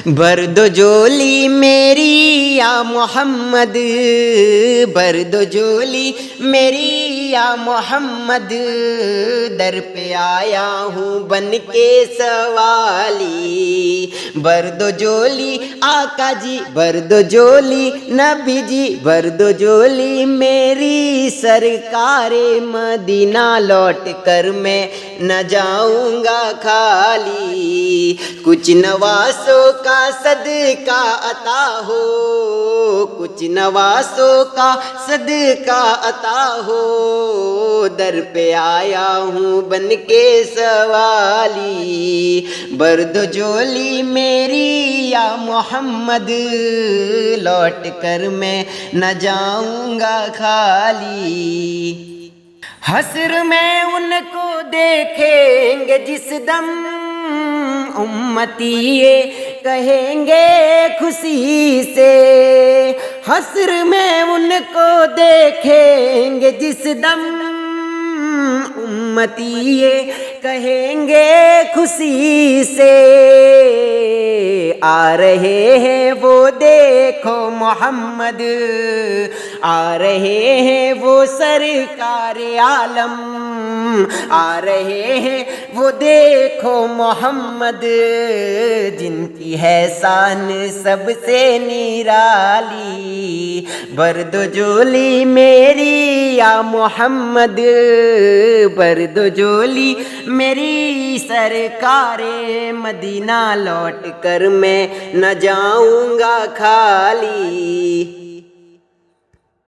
برد و جولی میری یا محمد، برد و جولی میری یا محمد، در پہ آیا ہوں بن کے سوالی۔ برد و جولی آقا جی، برد و جولی نبی جی، برد و جولی میری سرکار مدینہ، لوٹ کر میں نہ جاؤں گا خالی۔ کچھ نواسوں کا صدقہ عطا ہو، کچھ نواسوں کا صدقہ عطا ہو، در پہ آیا ہوں بن کے سوالی۔ برد و جولی میری یا محمد، لوٹ کر میں نہ جاؤں گا خالی۔ حشر میں ان کو دیکھیں گے جس دم، امتی یہ کہیں گے خوشی سے۔ حشر میں ان کو دیکھیں گے جس دم، امتی یہ کہیں گے خوشی سے۔ آ رہے ہیں وہ دیکھو محمد، آ رہے ہیں وہ سرکار عالم، آ رہے ہیں وہ دیکھو محمد، جن کی ہے شان سب سے نرالی۔ برد و جولی میری یا محمد، برد و جولی میری سرکار مدینہ، لوٹ کر میں نہ جاؤں گا خالی۔